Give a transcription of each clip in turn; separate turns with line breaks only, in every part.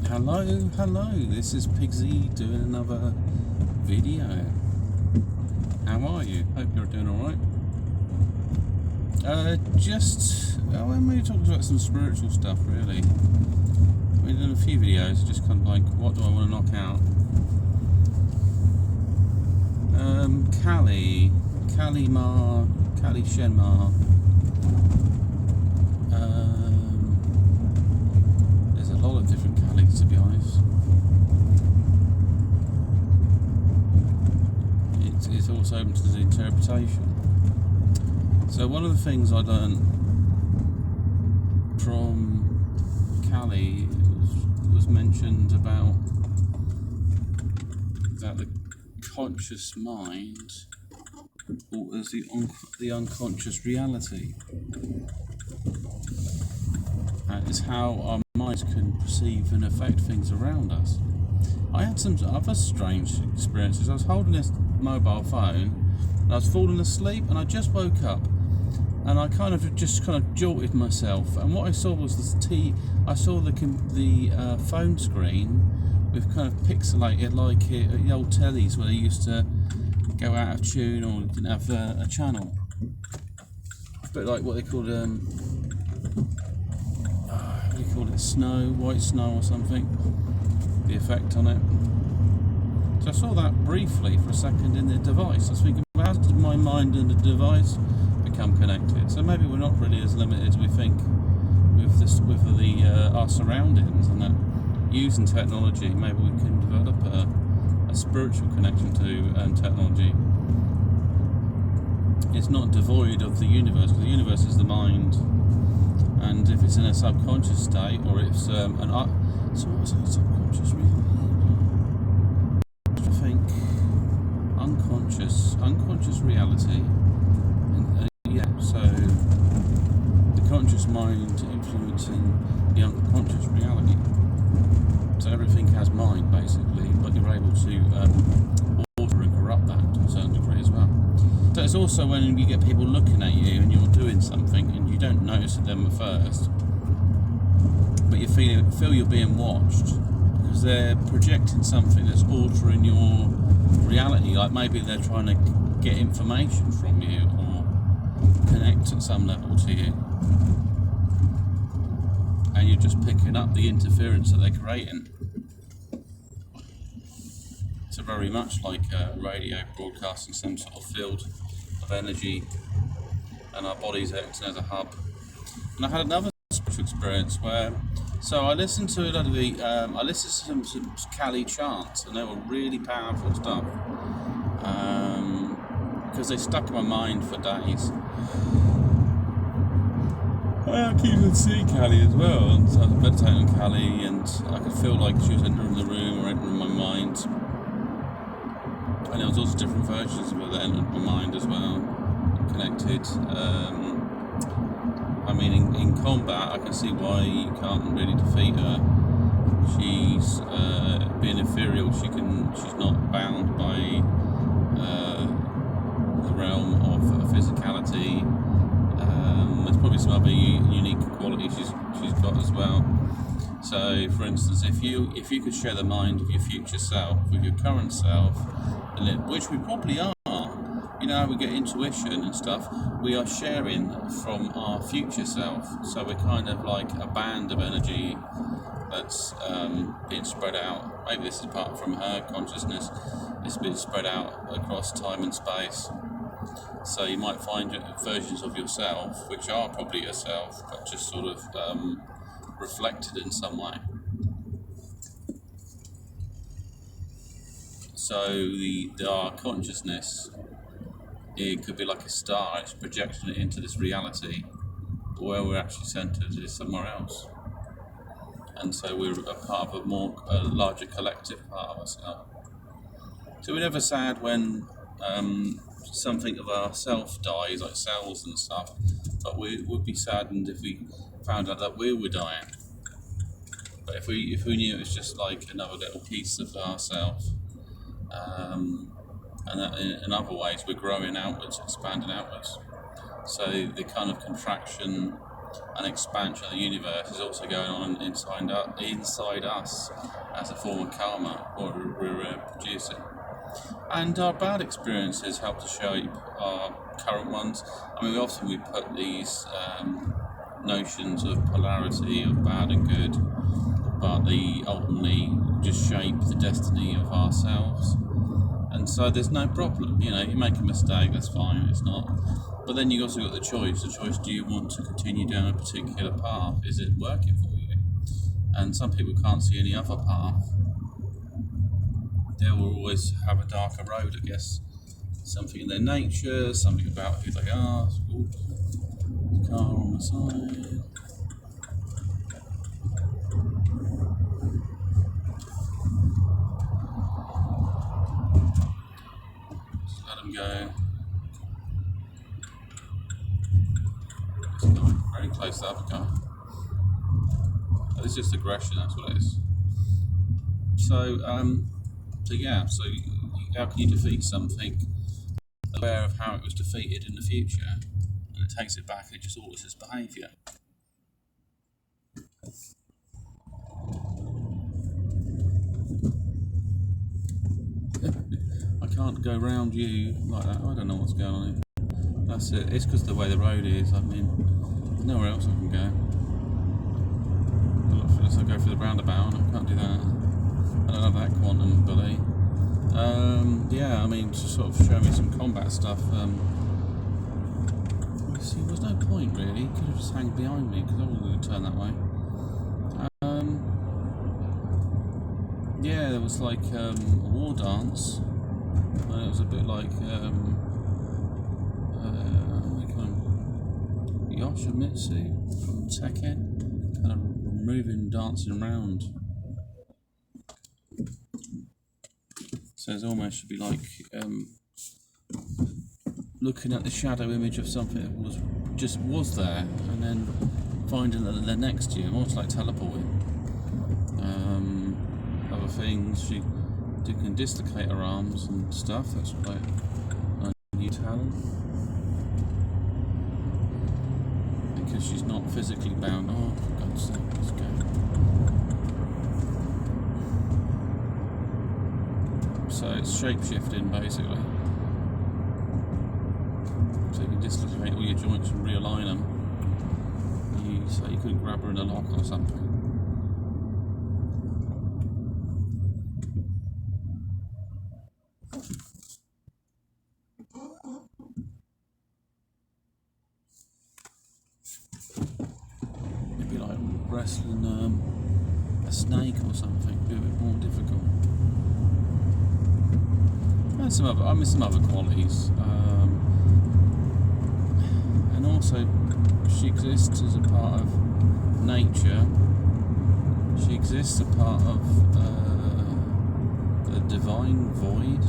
Hello, this is Pigsy doing another video. How are you? Hope you're doing alright. I'm going to talk about some spiritual stuff, really. I've done a few videos, just kind of like, what do I want to knock out? Kali Shenmar. There's a lot of different Kalis, to be honest. It's also open to the interpretation. So one of the things I learned from Kali was mentioned about that the conscious mind, or as the unconscious reality, is how our minds can perceive and affect things around us. I had some other strange experiences. I was holding this mobile phone and I was falling asleep, and I just woke up and I kind of jolted myself, and what I saw was I saw the phone screen with kind of pixelated, like the old tellies where they used to go out of tune or didn't have a channel. A bit like what they called what do you call it, white snow or something, the effect on it. So I saw that briefly for a second in the device. I was thinking, well, how does my mind and the device become connected? So maybe we're not really as limited as we think with our surroundings, and that using technology, maybe we can develop a spiritual connection to technology. It's not devoid of the universe, because the universe is the mind, and if it's in a subconscious state, or it's so what's a subconscious reality? I think unconscious reality, so the conscious mind influencing the unconscious reality. So everything has mind, basically, but you're able to alter and corrupt that to a certain degree as well. So it's also when you get people looking at you and you're doing something and you don't notice them at first, but you feel you're being watched, because they're projecting something that's altering your reality. Like maybe they're trying to get information from you or connect at some level to you, and you're just picking up the interference that they're creating. So very much like radio broadcasting some sort of field of energy, and our bodies acting as a hub. And I had another spiritual experience where, so I listened to a lot of I listened to some Kali chants, and they were really powerful stuff, because they stuck in my mind for days. I keep on seeing Kali as well, and so I was meditating on Kali, and I could feel like she was entering the room or entering my mind. And there was also different versions of her that entered my mind as well, connected. In combat, I can see why you can't really defeat her. She's being ethereal. She's not bound by the realm of physicality. There's probably some other unique qualities she's got as well. So, for instance, if you could share the mind of your future self with your current self, which we probably are, we get intuition and stuff, we are sharing from our future self. So we're kind of like a band of energy that's being spread out. Maybe this is apart from her consciousness. It's been spread out across time and space. So you might find versions of yourself which are probably yourself, but just sort of reflected in some way. So our consciousness, it could be like a star. It's projecting it into this reality, but where we're actually centered is somewhere else. And so we're a part of a larger collective part of ourselves. So we're never sad when something of ourself dies, like cells and stuff, but we would be saddened if we found out that we were dying. But if we knew it was just like another little piece of ourselves, and that in other ways we're growing outwards, expanding outwards. So the kind of contraction an expansion of the universe is also going on inside us as a form of karma, or we're producing. And our bad experiences help to shape our current ones. I mean, often we put these notions of polarity of bad and good, but they ultimately just shape the destiny of ourselves. And so there's no problem, you make a mistake, that's fine, it's not. But then you also got the choice, do you want to continue down a particular path? Is it working for you? And some people can't see any other path. They will always have a darker road, I guess. Something in their nature, something about who they are. Ooh, the car on the side. Just let them go. It's not very close to the other car. But it's just aggression, that's what it is. So how can you defeat something? Aware of how it was defeated in the future, and it takes it back and it just alters its behaviour. I can't go round you like that. I don't know what's going on here. That's it. It's because of the way the road is. I mean, there's nowhere else I can go. Unless I go through the roundabout, I can't do that. I don't have that quantum ability. To sort of show me some combat stuff. See, there was no point really. He could have just hung behind me because I wasn't going to turn that way. There was like a war dance, and it was a bit like Yoshimitsu from Tekken, kind of moving, dancing around. So it almost should be like looking at the shadow image of something that was there, and then finding that they're next to you, almost like teleporting. Other things, she can dislocate her arms and stuff. That's quite a new talent, because she's not physically bound. Oh, for God's sake, let's go. So it's shape-shifting basically. So you can dislocate all your joints and realign them. So you couldn't grab her in a lock or something. It'd be like wrestling a snake or something. It'd be a bit more difficult. And some other qualities, and also she exists as a part of nature. She exists as a part of the divine void,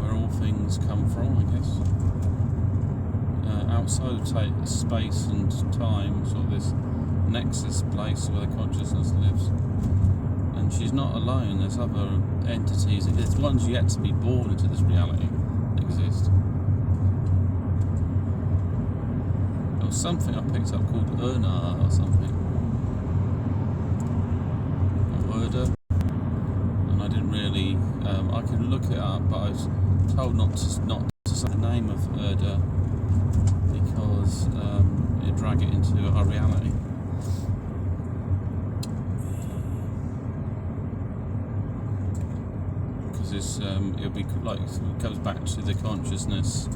where all things come from, I guess. Outside of space and time, sort of this nexus place where the consciousness lives. And she's not alone, there's other entities, there's ones yet to be born into this reality that exist. There was something I picked up called Urna or something. Or Urda. And I didn't really, I could look it up, but I was told not to say the name of Urda because it'd drag it into our reality. It'll be like, it goes back to the consciousness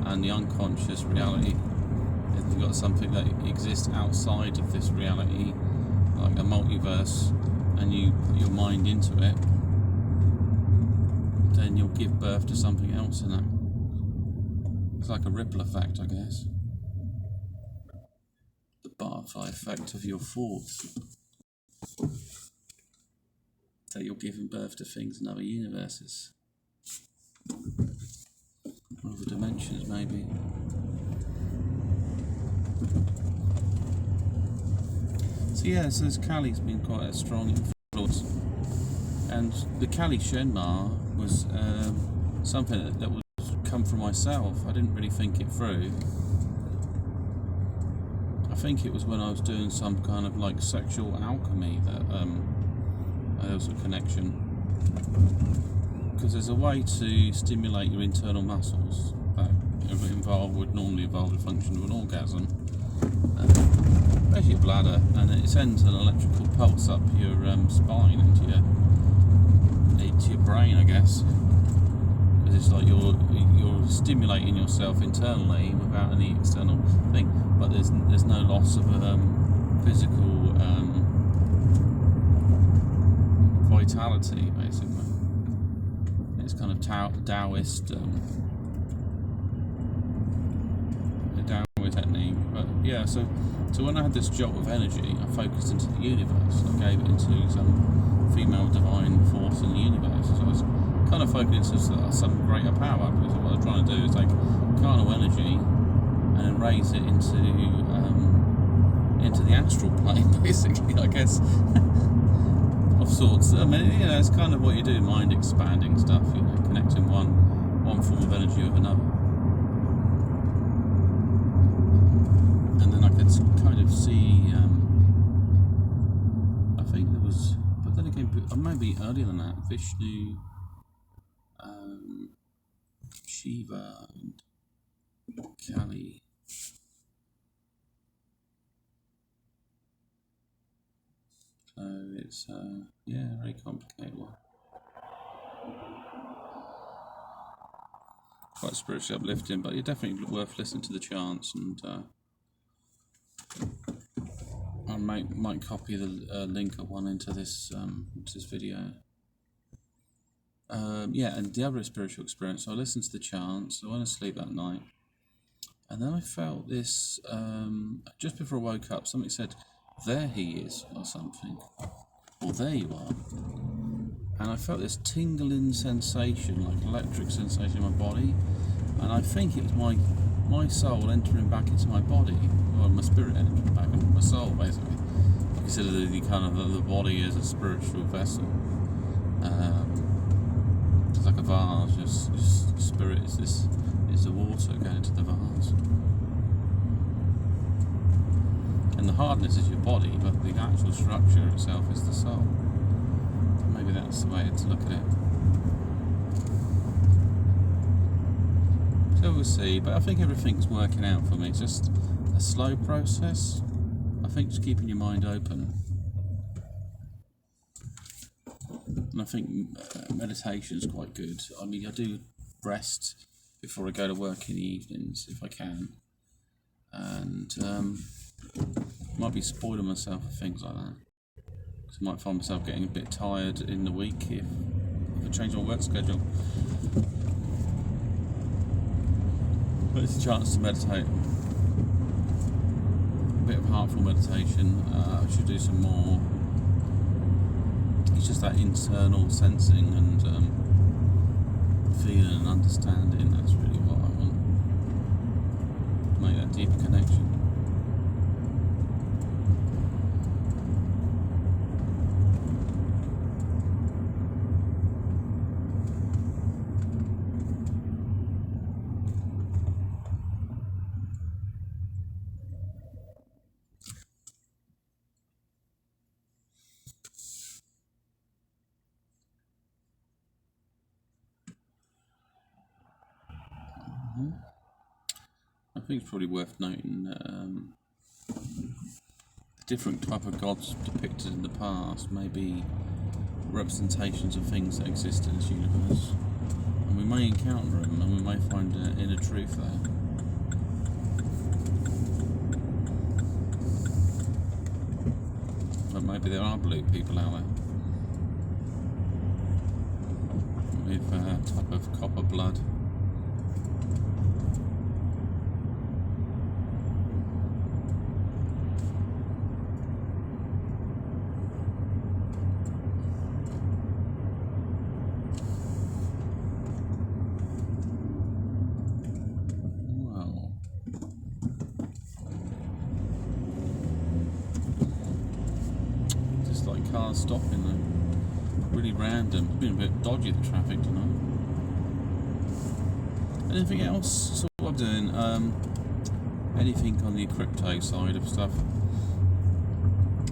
and the unconscious reality. If you've got something that exists outside of this reality, like a multiverse, and you put your mind into it, then you'll give birth to something else in it. It's like a ripple effect, I guess. The butterfly effect of your thoughts. So you're giving birth to things in other universes, other dimensions, maybe. So this Kali's been quite a strong influence, and the Kali Shenmar was something that would come from myself. I didn't really think it through, I think it was when I was doing some kind of like sexual alchemy that there was a connection. Because there's a way to stimulate your internal muscles that would normally involve the function of an orgasm. There's your bladder, and it sends an electrical pulse up your spine into your brain, I guess. Because it's like you're stimulating yourself internally without any external thing, but there's no loss of physical vitality, basically. It's kind of Taoist technique. But yeah, so when I had this jolt of energy, I focused into the universe. I gave it into some female divine force in the universe. So I was kind of focused into some greater power, because what I'm trying to do is take carnal energy and then raise it into the astral plane, basically, I guess, of sorts. I mean, it's kind of what you do, mind expanding stuff, connecting one form of energy with another. And then I could kind of see, I think there was, but then again, maybe earlier than that, Vishnu, Shiva, and Kali. So it's, very complicated one. Quite spiritually uplifting, but you're definitely worth listening to the chants, and I might copy the link of one into this video. And the other spiritual experience, so I listened to the chants, I went to sleep that night, and then I felt this, just before I woke up, something said, "There he is," or something, or "There you are." And I felt this tingling sensation, like electric sensation in my body, and I think it was my soul entering back into my body, or my spirit entering back into my soul, basically. Consider the kind of the body as a spiritual vessel. It's like a vase. Just spirit is the water going into the vase, and the hardness is your body, but the actual structure itself is the soul. Maybe that's the way to look at it. So we'll see, but I think everything's working out for me. It's just a slow process. I think just keeping your mind open. And I think meditation is quite good. I mean, I do rest before I go to work in the evenings, if I can. And might be spoiling myself for things like that. I might find myself getting a bit tired in the week if I change my work schedule. But it's a chance to meditate. A bit of heartful meditation. I should do some more. It's just that internal sensing and feeling and understanding. That's really what I want. Make that deeper connection. I think it's probably worth noting the different type of gods depicted in the past may be representations of things that exist in this universe, and we may encounter them, and we may find inner truth there. But maybe there are blue people out there with a type of copper blood. Cars stopping though, really random. It's been a bit dodgy, the traffic tonight. Anything else? So what I'm doing, anything on the crypto side of stuff.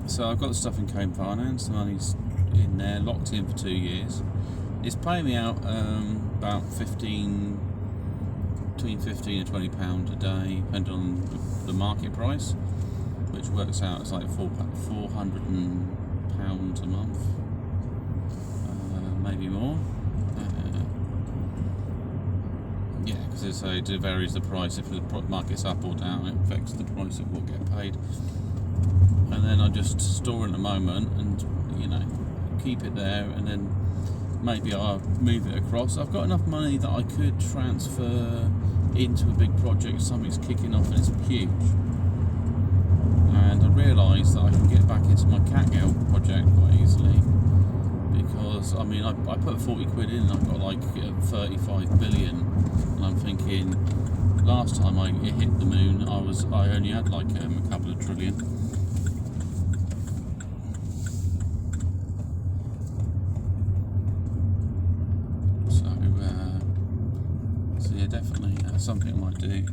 So I've got the stuff in Code Finance, the money's in there, locked in for 2 years. It's paying me out about between £15 and £20 a day, depending on the market price, which works out as like £400 a month, maybe more. Yeah, because it varies the price. If the market's up or down, it affects the price of what get paid. And then I just store it at the moment, and keep it there, and then maybe I'll move it across. I've got enough money that I could transfer into a big project. Something's kicking off and it's huge, and I realised that I can get back into my catgirl project quite easily, because I put 40 quid in and I've got like 35 billion, and I'm thinking last time it hit the moon I only had like a couple of trillion. Definitely something I might do.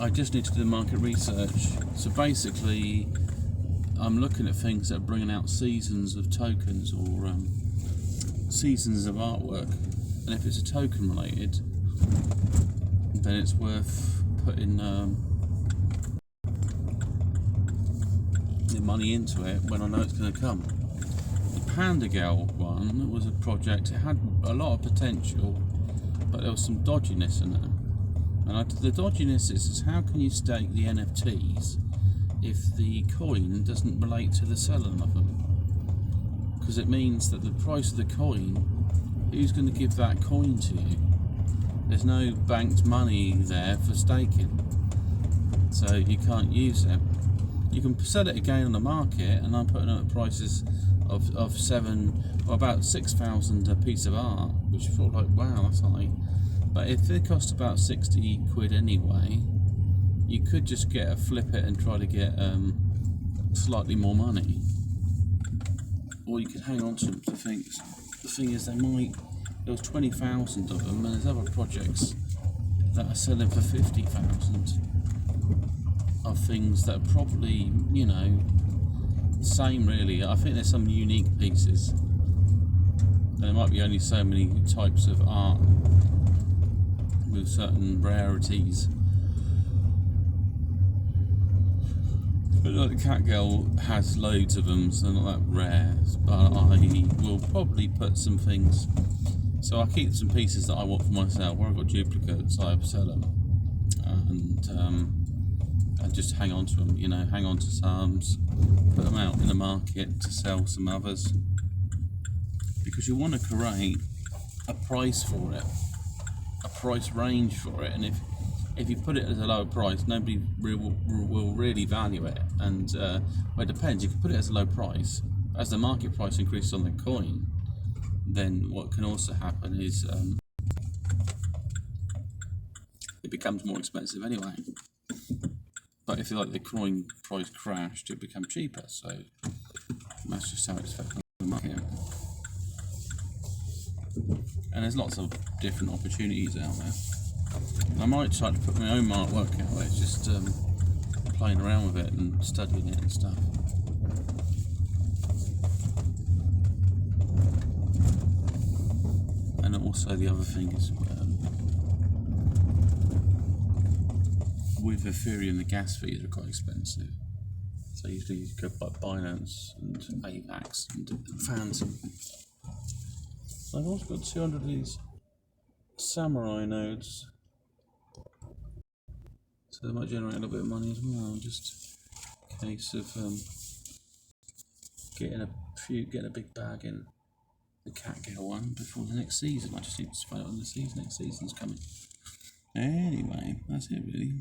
I just need to do the market research. So basically, I'm looking at things that are bringing out seasons of tokens or seasons of artwork. And if it's a token related, then it's worth putting the money into it when I know it's going to come. The Panda Girl one was a project. It had a lot of potential, but there was some dodginess in it. And the dodginess is how can you stake the NFTs if the coin doesn't relate to the selling of them? Because it means that the price of the coin, who's going to give that coin to you? There's no banked money there for staking, so you can't use it. You can sell it again on the market, and I'm putting up prices of about 6,000 a piece of art, which I thought like, wow, that's high. But if it cost about 60 quid anyway, you could just flip it and try to get slightly more money, or you could hang on to them for things. The thing is, there was 20,000 of them, and there's other projects that are selling for 50,000 of things that are probably, same really. I think there's some unique pieces. There might be only so many types of art with certain rarities. But like the Catgirl has loads of them, so they're not that rare. But I will probably put some things. So I keep some pieces that I want for myself. Where I've got duplicates, I sell them, and just hang on to them. Hang on to some, put them out in the market to sell some others, because you want to create a price for it, a price range for it, and if you put it as a lower price, nobody will really value it. And well, it depends. You can put it as a low price. As the market price increases on the coin, then what can also happen is it becomes more expensive anyway. But if the coin price crashed, it become cheaper. So that's just how it's affecting the market. And there's lots of different opportunities out there. And I might try to put my own artwork out there. It's just playing around with it and studying it and stuff. And also the other thing is, with Ethereum, the gas fees are quite expensive. So usually you go by Binance and AVAX and Phantom. So I've also got 200 of these Samurai nodes, so they might generate a little bit of money as well. Just a case of getting a big bag in the Catgirl one before the next season. I just need to find out when the next season's coming. Anyway, that's it really.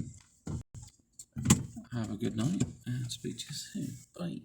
Have a good night and speak to you soon. Bye.